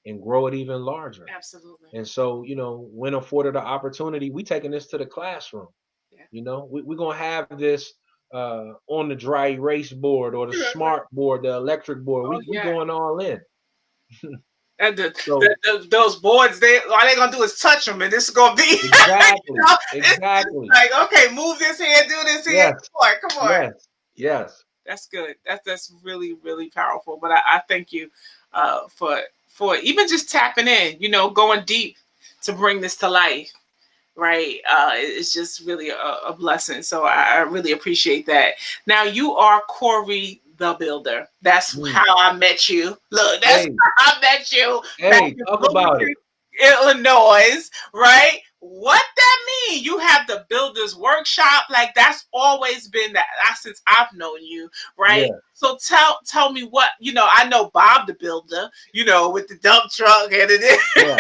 and grow it even larger. Absolutely. And so, when afforded the opportunity, we taking this to the classroom. Yeah. We're gonna have this on the dry erase board or the smart board, the electric board. Oh We yeah. going all in. And So those boards, all they gonna do is touch them, and this is gonna be, exactly, it's exactly. like, okay, move this here, do this here. Yes, Come on. yes, Yeah, yes. that's good. That's really really powerful. But I thank you for even just tapping in, going deep to bring this to life. Right, it's just really a blessing. So I really appreciate that. Now you are Corey the Builder. That's Mm. how I met you. Look, that's Hey, how I met you back hey, in talk about it. Bloomington, Illinois. Right? What that mean? You have the Builders Workshop. Like that's always been that since I've known you. Right? Yeah, So tell me what I know Bob the Builder. With the dump truck and it, yeah,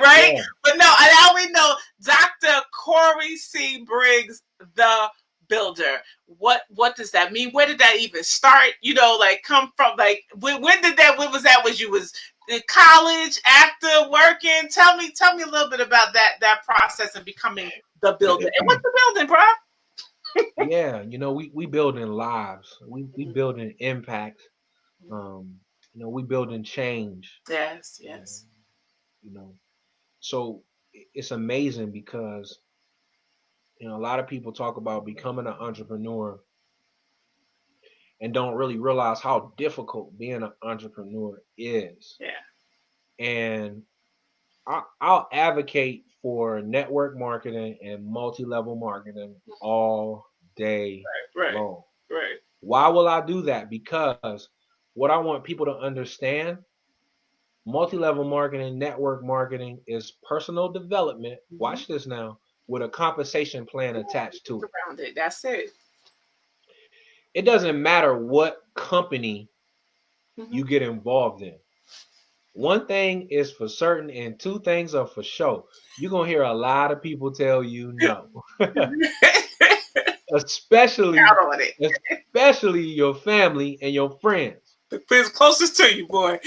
right? yeah. But no, now we know Dr. Cori C. Briggs, the builder. What does that mean? Where did that even start? Like come from? Like when did that? When was that? Was you was in college after working? Tell me a little bit about that process of becoming the builder. And what's the building, bro? Yeah, we building lives. We Mhm. building impact. Um, we building change. Yes, Um, yes. you know, so it's amazing because a lot of people talk about becoming an entrepreneur and don't really realize how difficult being an entrepreneur is. Yeah. And I'll advocate for network marketing and multi-level marketing all day Right. long. Right. Why will I do that? Because what I want people to understand, multi-level marketing, network marketing is personal development. Mm-hmm. Watch this now, with a compensation plan attached to it. Around it. That's it. It doesn't matter what company Mm-hmm. you get involved in. One thing is for certain, and two things are for sure. You're gonna hear a lot of people tell you no, especially Count on it. especially your family and your friends. The place closest to you, boy.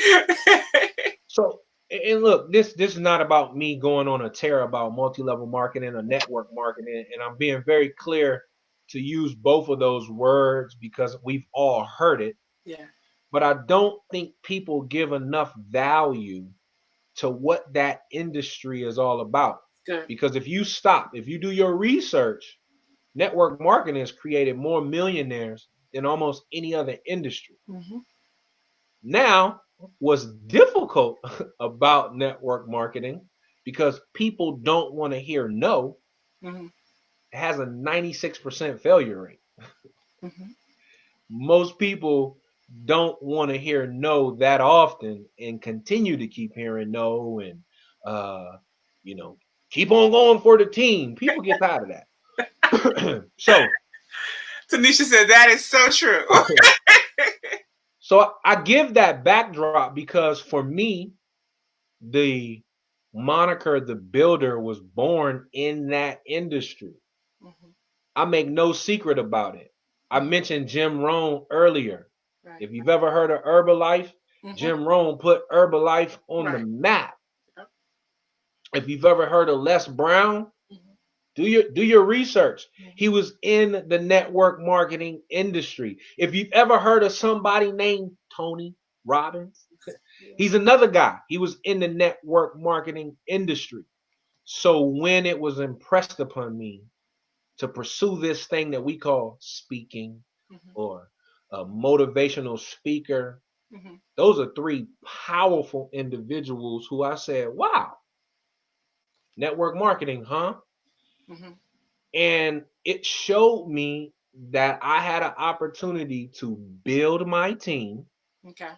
So, and look, this is not about me going on a tear about multi-level marketing or network marketing, and I'm being very clear to use both of those words because we've all heard it. Yeah. But I don't think people give enough value to what that industry is all about. Good. Because if you do your research, network marketing has created more millionaires than almost any other industry. Mm-hmm. Now, what's difficult about network marketing, because people don't want to hear no, Mm-hmm. it has a 96% failure rate. Mm-hmm. Most people don't want to hear no that often and continue to keep hearing no and uh you know keep on going for the team. People get tired of that. Tanisha said that is so true. So I give that backdrop because for me, the moniker the builder was born in that industry. Mm-hmm. I make no secret about it. I Mm-hmm. mentioned Jim Rohn earlier. Right. If you've ever heard of Herbalife, Mm-hmm. Jim Rohn put Herbalife on the Right. map. Yep. If you've ever heard of Les Brown, Mm-hmm. do your research. Mm-hmm. He was in the network marketing industry. If you've ever heard of somebody named Tony Robbins, Yeah. he's another guy. He was in the network marketing industry. So when it was impressed upon me to pursue this thing that we call speaking Mm-hmm. or a motivational speaker, Mm-hmm. those are three powerful individuals who I said, wow, network marketing, huh? Mm-hmm. And it showed me that I had an opportunity to build my team, Okay.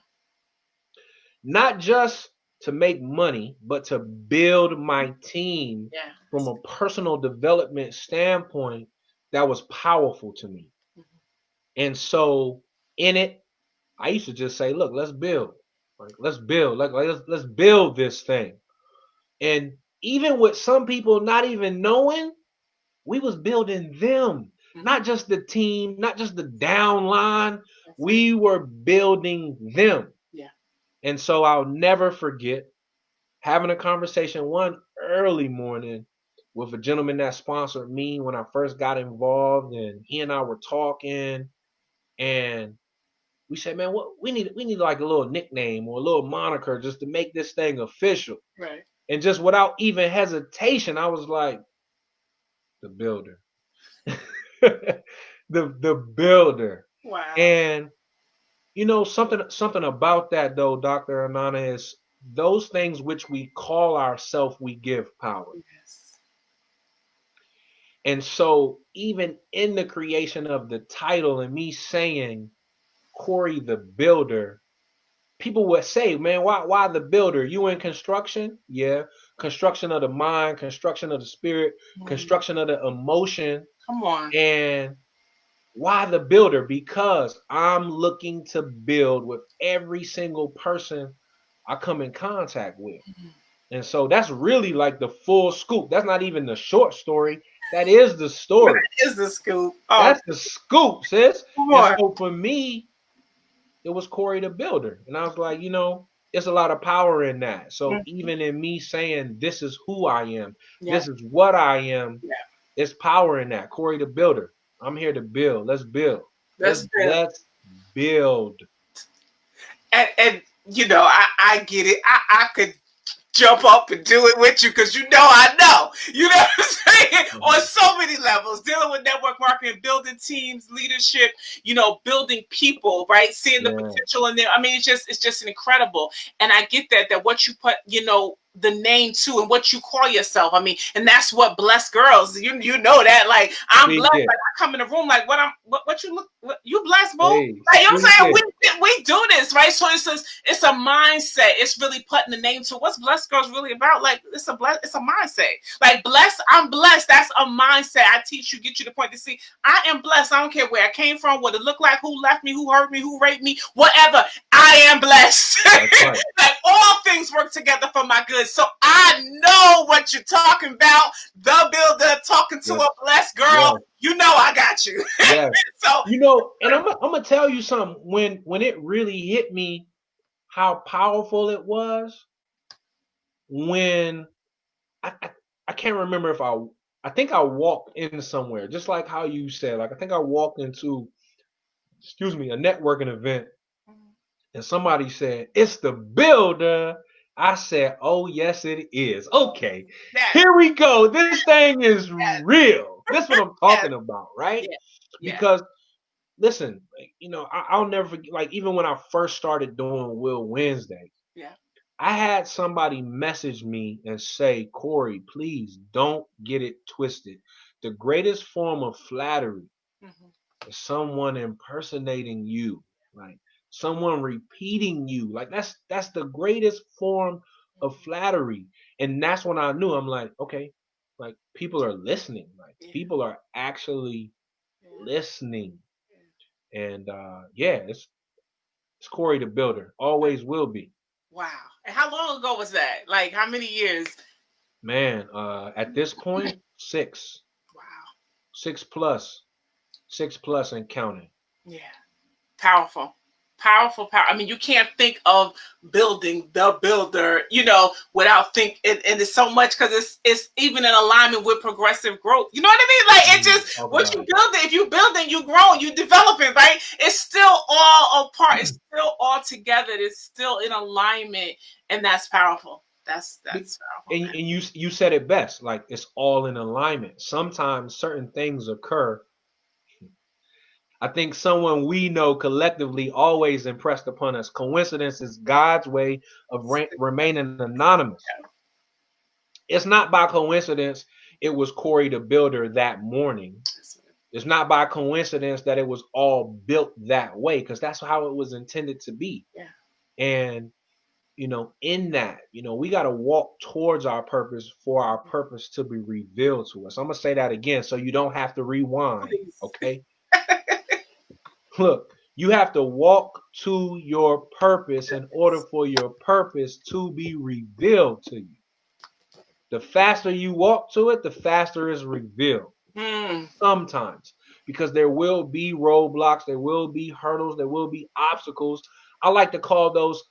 not just to make money, but to build my team Yeah. from a personal development standpoint that was powerful to me. Mm-hmm. And so in it, I used to just say, look, let's build. Like, let's build. Let's build this thing. And even with some people not even knowing, we was building them, Mm-hmm. not just the team, not just the downline. That's it. We were building them. Yeah. And so I'll never forget having a conversation one early morning with a gentleman that sponsored me when I first got involved, and he and I were talking, and we said, man, what we need like a little nickname or a little moniker just to make this thing official. Right. And just without even hesitation, I was like, the builder. the builder. Wow. And something about that though, Dr. Anana, is those things which we call ourselves, we give power. Yes. And so even in the creation of the title and me saying Cori the builder, people would say, man, why the builder? You in construction? Yeah. Construction of the mind, construction of the spirit, Mm. construction of the emotion. Come on. And why the builder? Because I'm looking to build with every single person I come in contact with. Mhm. And so that's really like the full scoop. That's not even the short story. That is the story. That is the scoop. Oh, That's the scoop, sis. come And on. so for me, it was Cori the builder. And I was like, there's a lot of power in that. So Mm. even in me saying this is who I am, Yeah. this is what I am, Yeah. it's power in that. Cori the builder. I'm here to build. Let's build. That's real. Let's build. And I get it. I could jump up and do it with you because I know. You know what I'm saying? On so many levels, dealing with network marketing, building teams, leadership, building people, right? Seeing the Yeah. potential in there. I mean, it's just incredible. And I get that what you put, the name too and what you call yourself. I mean, and that's what blessed girls, you know that, like, I'm blessed. Speak it. Like, I come in the room like, what you look, you blessed, boo. Hey, Like, you know what speak I'm saying? it. We do this, right? So it's a mindset. It's really putting the name to what's blessed girls really about. Like, it's a mindset. Like, blessed, I'm blessed. That's a mindset. I teach you, get you the point to see I am blessed. I don't care where I came from, what it looked like, who left me, who hurt me, who raped me, whatever. I am blessed. That's right. Like, all things work together for my good. So I know what you're talking about. The builder talking to Yes. a blessed girl. Yes. You know I got you. Yes. So You know, and I'm gonna tell you something. When it really hit me, how powerful it was. When I, I, I can't remember if I think I walked in somewhere, just like how you said. Like I think I walked into, excuse me, a networking event, and somebody said, "It's the builder." I said, "Oh yes, it is." Okay, yes, here we go. This thing is yes, real. This is what I'm yes, talking about, right? yes, yes, Because listen, you know, I'll never forget. Like even when I first started doing Will Wednesday, yeah. I had somebody message me and say, "Cori, please don't get it twisted. The greatest form of flattery Mhm. is someone impersonating you, like someone repeating you. Like that's the greatest form of flattery." And that's when I knew, I'm like, okay, like people are listening. Like Yeah, people are actually yeah, listening. yeah. And yeah, it's Cori the Builder. Always will be. Wow. And how long ago was that? Like, how many years? Man, at this point, Wow. six plus, 6+ and counting. Yeah. Powerful. Powerful, power. I mean, you can't think of building the builder, without and it's so much because it's even in alignment with progressive growth. You know what I mean? Like, it just Talk what about you it. building, if you building, you growing, you developing, right? It's still all a part, it's still all together, it's still in alignment, and that's powerful. That's powerful, And, man. and you said it best. Like it's all in alignment. Sometimes certain things occur. I think someone we know collectively always impressed upon us. Coincidence is God's way of remaining anonymous. It's not by coincidence it was Cori the Builder that morning. It's not by coincidence that it was all built that way, because that's how it was intended to be. Yeah. And in that, we got to walk towards our purpose for our purpose to be revealed to us. I'm gonna say that again so you don't have to rewind. Please. Okay. Look, you have to walk to your purpose in order for your purpose to be revealed to you. The faster you walk to it, the faster it's revealed. Mm. Sometimes, because there will be roadblocks, there will be hurdles, there will be obstacles. I like to call those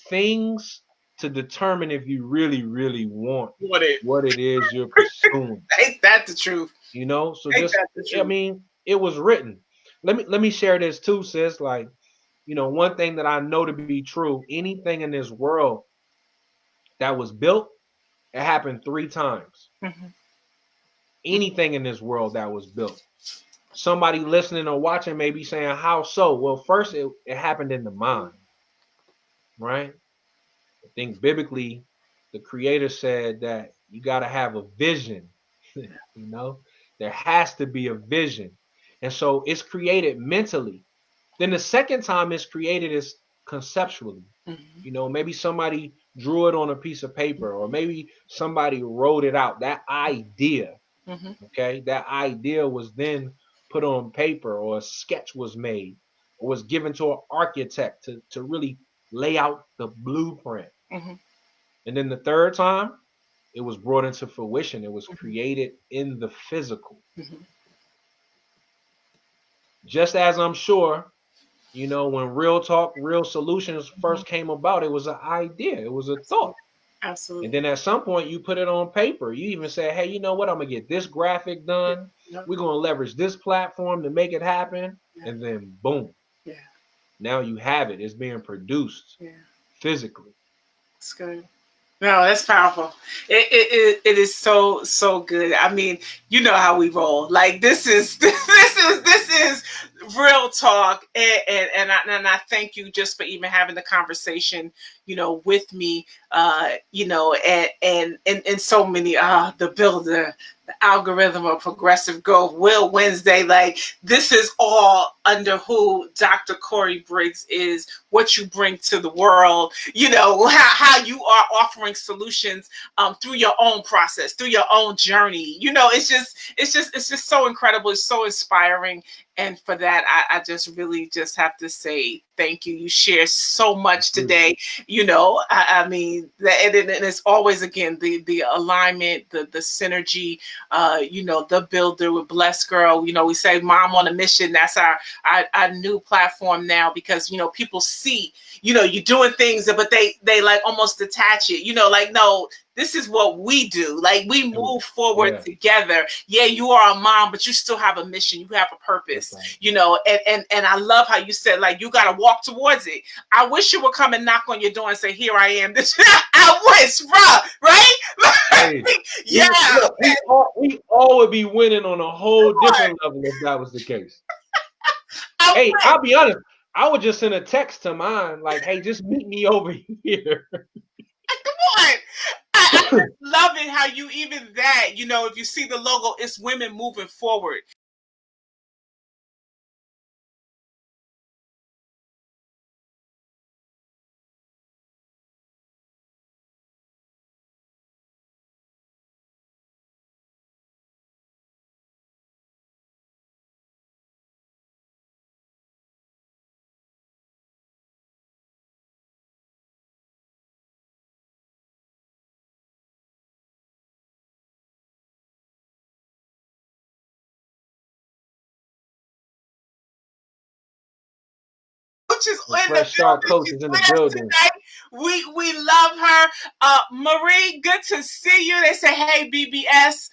things to determine if you really, really want What it? what it is you're pursuing. Ain't that the truth? So Ain't just, that the I truth? mean, it was written. Let me share this too, sis. Like, one thing that I know to be true: anything in this world that was built, it happened 3 times. Mm-hmm. Anything in this world that was built. Somebody listening or watching may be saying, how so? Well, first it happened in the mind, right? I think biblically, the creator said that you got to have a vision. you know, there has to be a vision. And so it's created mentally. Then the second time it's created is conceptually. Mm-hmm. Maybe somebody drew it on a piece of paper, or maybe somebody wrote it out. That idea, Mm-hmm. okay, that idea was then put on paper, or a sketch was made, or was given to an architect to really lay out the blueprint. Mm-hmm. And then the third time, it was brought into fruition. It was Mm-hmm. created in the physical. Mm-hmm. Just as I'm sure, when Real Talk, Real Solutions Mm-hmm. first came about, it was an idea, it was a thought. And Absolutely. then at some point, you put it on paper. You even say, hey, you know what? I'm going to get this graphic done. Yeah. We're going to leverage this platform to make it happen. Yeah. And then, boom, Yeah. now you have it. It's being produced Yeah. physically. It's good. No, that's powerful. It is so good. I mean, you know how we roll. Like, this is Real talk, and I thank you just for even having the conversation, with me, and so many, the builder, the algorithm of progressive growth, Will Wednesday, like this is all under who Dr. Cori Briggs is, what you bring to the world, how you are offering solutions through your own process, through your own journey. It's just so incredible. It's so inspiring. And for that, I just really just have to say thank you. You share so much today. I mean, and it's always, again, the alignment, the synergy, the builder with Blessed Girl. We say Mom on a Mission. That's our new platform now, because, people see, you're doing things, but they like almost detach it, like, no, this is what we do. Like, we move forward together. Yeah, you are a mom, but you still have a mission. You have a purpose, and I love how you said, like, you got to walk towards it. I wish you would come and knock on your door and say, here I am. I wish, bro, right? Hey, Yeah. we all would be winning on a whole different level if that was the case. Hey, I'll be honest. I would just send a text to mine like, hey, just meet me over here. Come on. I love it how you, even that, if you see the logo, it's women moving forward. Coach is in the Fresh Start building. Coach She's is in the with us building. tonight. We love her. Marie, good to see you. They say, hey, BBS.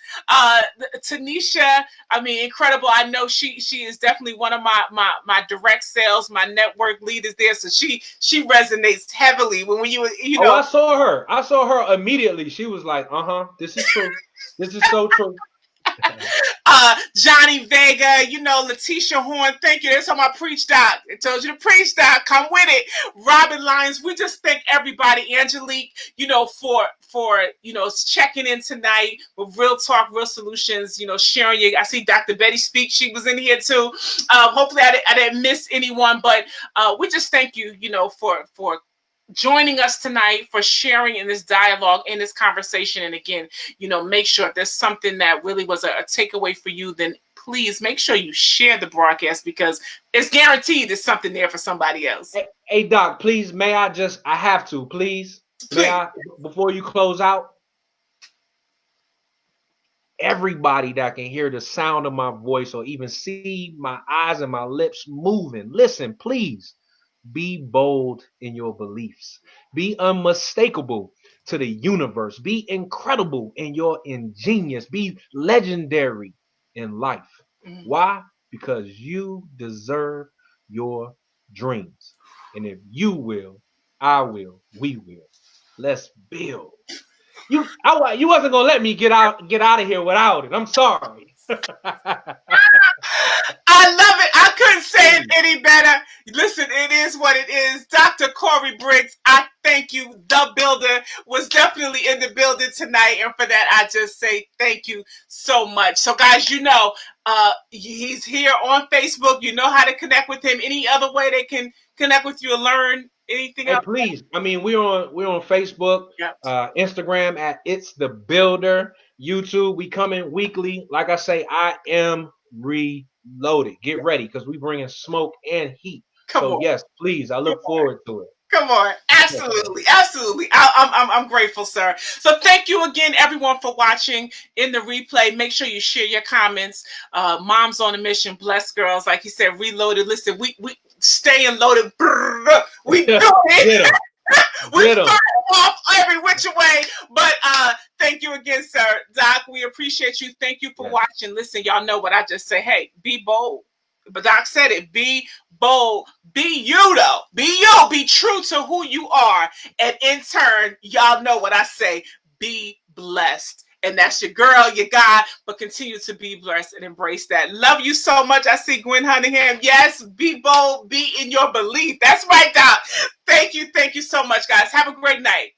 Tanisha, I mean, incredible. I know she is definitely one of my direct sales, my network leaders there. So she resonates heavily when Oh, I saw her. I saw her immediately. She was like, this is true. This is so true. Johnny Vega, Letitia Horn, thank you. That's how I preach, Doc. I told you to preach, Doc. Come with it. Robin Lyons, we just thank everybody. Angelique, for checking in tonight with Real Talk, Real Solutions, sharing your. I see Dr. Betty speak. She was in here too. Hopefully I didn't miss anyone, but we just thank you, for joining us tonight, for sharing in this dialogue, in this conversation. And again, make sure if there's something that really was a takeaway for you, then please make sure you share the broadcast, because it's guaranteed there's something there for somebody else. Hey Doc, please, I have to, please. May I, before you close out? Everybody that can hear the sound of my voice or even see my eyes and my lips moving, listen, please. Be bold in your beliefs. Be unmistakable to the universe. Be incredible in your ingenious. Be legendary in life. Why? Because you deserve your dreams. And if you will, I will, we will. Let's build. You wasn't gonna let me get out of here without it. I'm sorry. I love it. I couldn't say it any better. Listen, it is what it is. Dr. Cori Briggs, I thank you. The builder was definitely in the building tonight. And for that, I just say thank you so much. So guys, he's here on Facebook. You know how to connect with him. Any other way they can connect with you and learn anything else? Please. I mean, we're on Facebook, Instagram at It's the Builder, YouTube. We come in weekly. Like I say, I am reloaded. Get ready, because we bringing smoke and heat. Come on. Yes, please. I look forward to it. Come on. Absolutely. Absolutely. I'm grateful, sir. So thank you again, everyone, for watching in the replay. Make sure you share your comments. Moms on a Mission, Blessed Girls. Like he said, reloaded. Listen, we staying loaded. We do it. We start off every which way. But thank you again, sir. Doc, we appreciate you. Thank you for watching. Listen, y'all know what I just say. Hey, be bold. But Doc said it. Be bold. Be you, though. Be you. Be true to who you are. And in turn, y'all know what I say. Be blessed. And that's your girl, your guy. But continue to be blessed and embrace that. Love you so much. I see Gwen Hunningham. Yes, be bold, be in your belief. That's right, Doc. Thank you so much, guys. Have a great night.